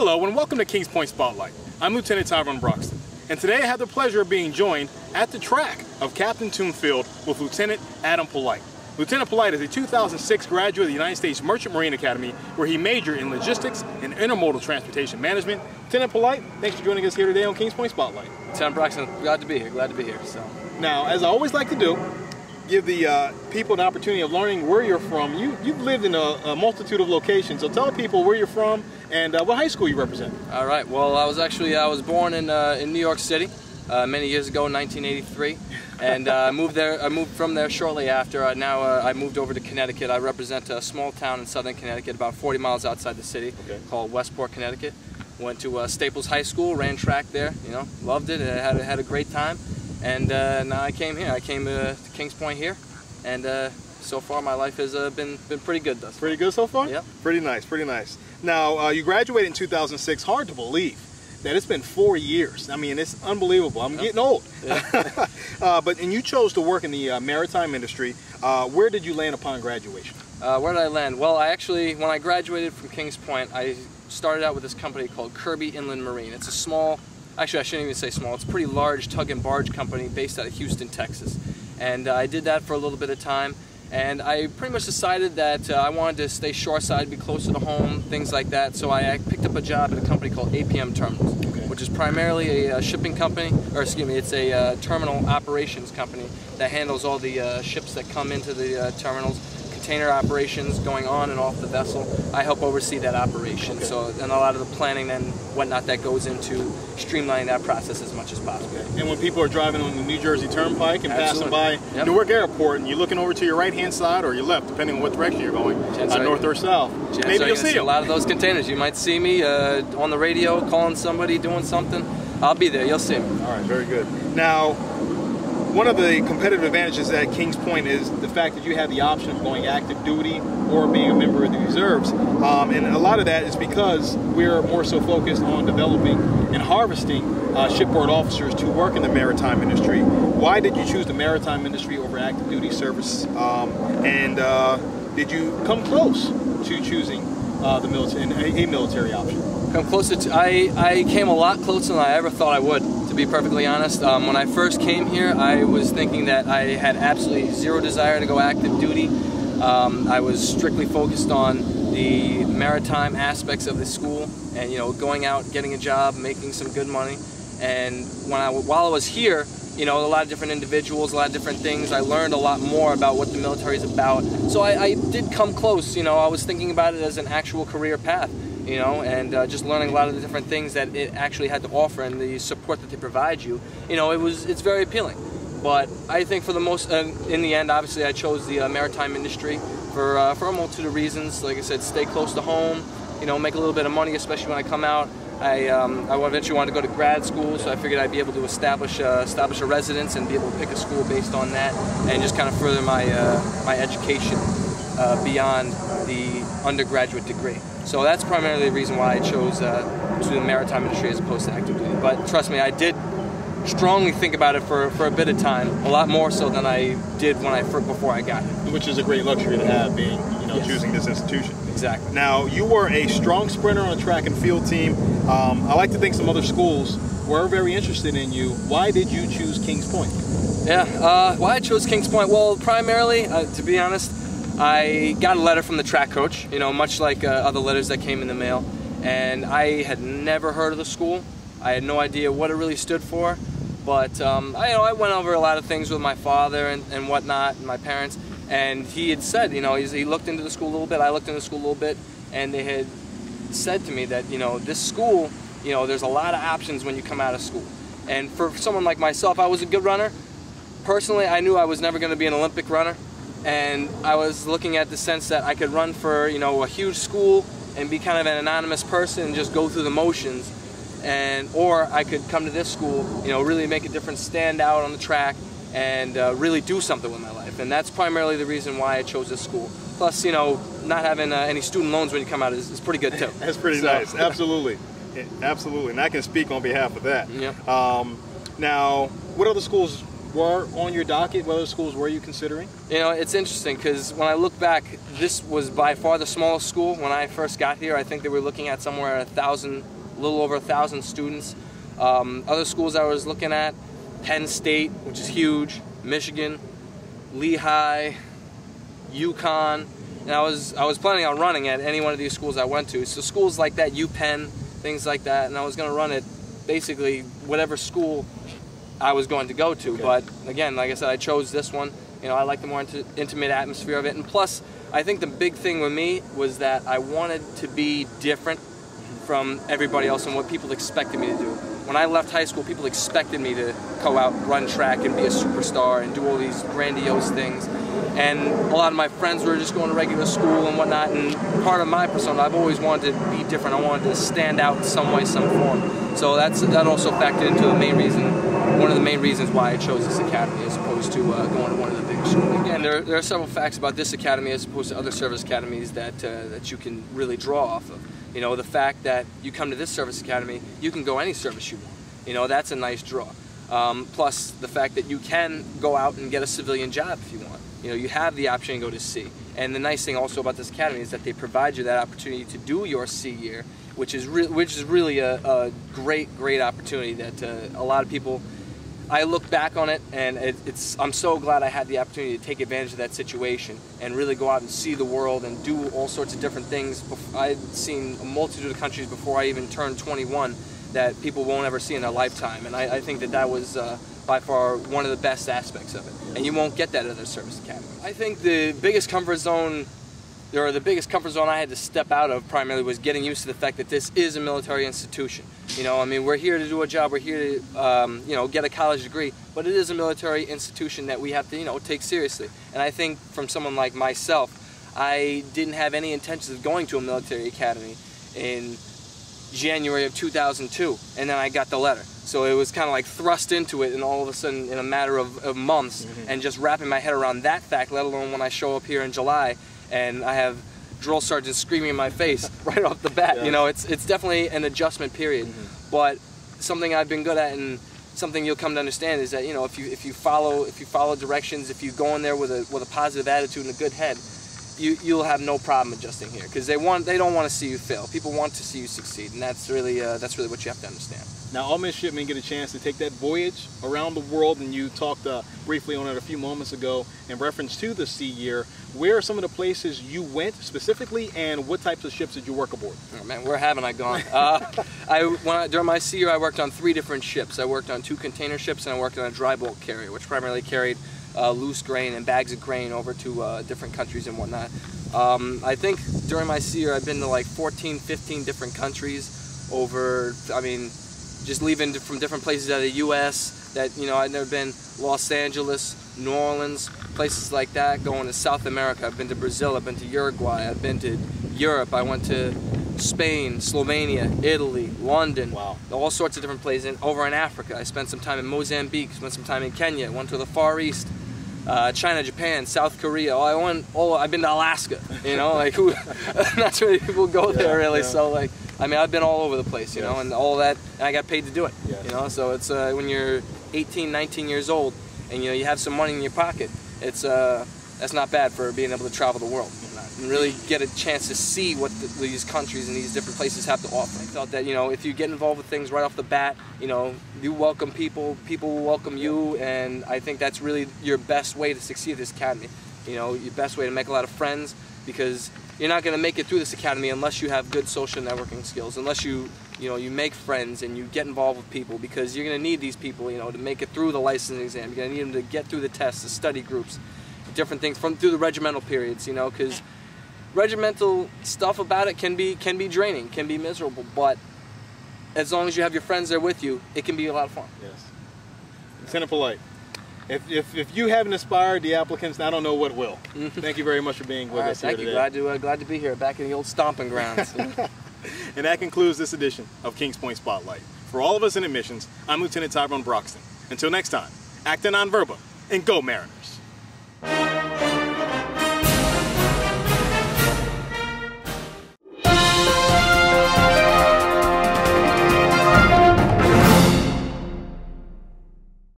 Hello and welcome to Kings Point Spotlight. I'm Lieutenant Tyrone Broxton, and today I have the pleasure of being joined at the track of Captain Tune Field with Lieutenant Adam Polite. Lieutenant Polite is a 2006 graduate of the United States Merchant Marine Academy, where he majored in logistics and intermodal transportation management. Lieutenant Polite, thanks for joining us here today on Kings Point Spotlight. Lieutenant Broxton, glad to be here. So now, as I always like to do, give the people an opportunity of learning where you're from. You've lived in a multitude of locations, so tell people where you're from and what high school you represent. All right. Well, I was born in New York City many years ago, in 1983, and I moved from there shortly after. I moved over to Connecticut. I represent a small town in southern Connecticut, about 40 miles outside the city, called Westport, Connecticut. Went to Staples High School, ran track there. You know, loved it. Had a great time. And now I came here. I came to Kings Point here, and so far my life has been pretty good thus far. Pretty good so far? Yep. Pretty nice, pretty nice. Now, you graduated in 2006. Hard to believe that it's been 4 years. I mean, it's unbelievable. I'm getting old. Yeah. And you chose to work in the maritime industry. Where did you land upon graduation? Where did I land? Well, when I graduated from Kings Point, I started out with this company called Kirby Inland Marine. It's a small, actually I shouldn't even say small, it's a pretty large tug and barge company based out of Houston, Texas. And I did that for a little bit of time, and I pretty much decided that I wanted to stay shoreside, be closer to home, things like that. So I picked up a job at a company called APM Terminals, which is primarily a shipping company, or excuse me, it's a terminal operations company that handles all the ships that come into the terminals, container operations going on and off the vessel. I help oversee that operation. So, and a lot of the planning and whatnot that goes into streamlining that process as much as possible. And when people are driving on the New Jersey Turnpike and passing by Yep. Newark Airport, and you're looking over to your right-hand side or your left, depending on what direction you're going, north or south, maybe you'll see a lot of those containers. You might see me on the radio calling somebody, doing something. I'll be there. You'll see me. All right, very good. Now, one of the competitive advantages at Kings Point is the fact that you have the option of going active duty or being a member of the reserves. And a lot of that is because we're more so focused on developing and harvesting shipboard officers to work in the maritime industry. Why did you choose the maritime industry over active duty service? Did you come close to choosing the military, a military option? Come closer to, I came a lot closer than I ever thought I would, to be perfectly honest. When I first came here, I was thinking that I had absolutely zero desire to go active duty. I was strictly focused on the maritime aspects of the school, and going out, getting a job, making some good money. And while I was here, a lot of different individuals, a lot of different things. I learned a lot more about what the military is about. So I did come close. I was thinking about it as an actual career path. And just learning a lot of the different things that it actually had to offer and the support that they provide you, it's very appealing. But I think for the most, in the end, obviously I chose the maritime industry for a multitude of reasons. Like I said, stay close to home, make a little bit of money, especially when I come out. I eventually wanted to go to grad school, so I figured I'd be able to establish a residence and be able to pick a school based on that, and just kind of further my education beyond the undergraduate degree. So that's primarily the reason why I chose to the maritime industry as opposed to active duty. But trust me, I did strongly think about it for a bit of time, a lot more so than I did before I got it. Which is a great luxury to have, being choosing this institution. Exactly. Now, you were a strong sprinter on a track and field team. I like to think some other schools were very interested in you. Why did you choose Kings Point? Yeah, why I chose Kings Point? Well, primarily, to be honest, I got a letter from the track coach, much like other letters that came in the mail, and I had never heard of the school. I had no idea what it really stood for, but I went over a lot of things with my father and whatnot, and my parents, and he had said, he looked into the school a little bit, I looked into the school a little bit, and they had said to me that, this school, there's a lot of options when you come out of school. And for someone like myself, I was a good runner. Personally, I knew I was never going to be an Olympic runner. And I was looking at the sense that I could run for, a huge school and be kind of an anonymous person and just go through the motions. Or I could come to this school, really make a difference, stand out on the track, and really do something with my life. And that's primarily the reason why I chose this school. Plus, not having any student loans when you come out is pretty good too. That's pretty nice. Absolutely. Absolutely. And I can speak on behalf of that. Yep. Now, what other schools were on your docket? What other schools were you considering? You know, it's interesting because when I look back, this was by far the smallest school when I first got here. I think they were looking at somewhere a little over 1,000 students. Other schools I was looking at, Penn State, which is huge, Michigan, Lehigh, UConn, and I was planning on running at any one of these schools I went to. So schools like that, UPenn, things like that, and I was going to run at basically whatever school I was going to go to. Okay. But again, like I said, I chose this one. You know, I like the more intimate atmosphere of it, and plus, I think the big thing with me was that I wanted to be different from everybody else and what people expected me to do. When I left high school, people expected me to go out, run track, and be a superstar and do all these grandiose things. And a lot of my friends were just going to regular school and whatnot, and part of my persona, I've always wanted to be different. I wanted to stand out in some way, some form. So that also factored into one of the main reasons why I chose this academy as opposed to going to one of the big schools. Again, there are several facts about this academy as opposed to other service academies that you can really draw off of. You know, the fact that you come to this service academy, you can go any service you want. You know, that's a nice draw. Plus the fact that you can go out and get a civilian job if you want. You know, you have the option to go to sea. And the nice thing also about this academy is that they provide you that opportunity to do your sea year, which is really a great opportunity that a lot of people. I look back on it, and I'm so glad I had the opportunity to take advantage of that situation and really go out and see the world and do all sorts of different things. I'd seen a multitude of countries before I even turned 21 that people won't ever see in their lifetime, and I think that was by far one of the best aspects of it, and you won't get that at other service academy. I think the biggest comfort zone I had to step out of primarily was getting used to the fact that this is a military institution. You know, I mean, we're here to do a job, we're here to, you know, get a college degree, but it is a military institution that we have to, you know, take seriously. And I think from someone like myself, I didn't have any intentions of going to a military academy in January of 2002, and then I got the letter. So it was kind of like thrust into it, and all of a sudden, in a matter of months, and just wrapping my head around that fact, let alone when I show up here in July, and I have drill sergeants screaming in my face right off the bat. Yeah. You know, it's definitely an adjustment period. But something I've been good at, and something you'll come to understand, is that, you know, if you follow directions, if you go in there with a positive attitude and a good head, you'll have no problem adjusting here, because they don't want to see you fail. People want to see you succeed, and that's really what you have to understand. Now, all midshipmen get a chance to take that voyage around the world, and you talked briefly on it a few moments ago in reference to the sea year. Where are some of the places you went specifically, and what types of ships did you work aboard? Oh man, where haven't I gone? During my sea year, I worked on 3 different ships. I worked on 2 container ships, and I worked on a dry bulk carrier, which primarily carried loose grain and bags of grain over to different countries and whatnot. I think during my sea year, I've been to like 14, 15 different countries over, I mean, just leaving from different places out of the U.S. that, you know, I'd never been. Los Angeles, New Orleans, places like that. Going to South America, I've been to Brazil, I've been to Uruguay, I've been to Europe, I went to Spain, Slovenia, Italy, London, wow. All sorts of different places. And over in Africa, I spent some time in Mozambique, spent some time in Kenya, went to the Far East, China, Japan, South Korea. I've been to Alaska. You know, like not too many people go there really. Yeah. So like, I mean, I've been all over the place. You know, and all that, and I got paid to do it. You know, so it's when you're 18, 19 years old, and you know you have some money in your pocket. It's that's not bad for being able to travel the world and really get a chance to see what these countries and these different places have to offer. I felt that, you know, if you get involved with things right off the bat, you know, you welcome people, people will welcome you, and I think that's really your best way to succeed at this academy. You know, your best way to make a lot of friends, because you're not going to make it through this academy unless you have good social networking skills, unless you make friends and you get involved with people, because you're going to need these people, you know, to make it through the licensing exam. You're going to need them to get through the tests, the study groups, different things through the regimental periods, you know, because regimental stuff about it can be draining, can be miserable, but as long as you have your friends there with you, it can be a lot of fun. Yes. Lieutenant Polite, if you haven't inspired the applicants, I don't know what will. Thank you very much for being with us here today. Thank you. Glad to be here, back in the old stomping grounds. And that concludes this edition of Kings Point Spotlight. For all of us in admissions, I'm Lieutenant Tyrone Broxton. Until next time, acta non verba, and go Mariner.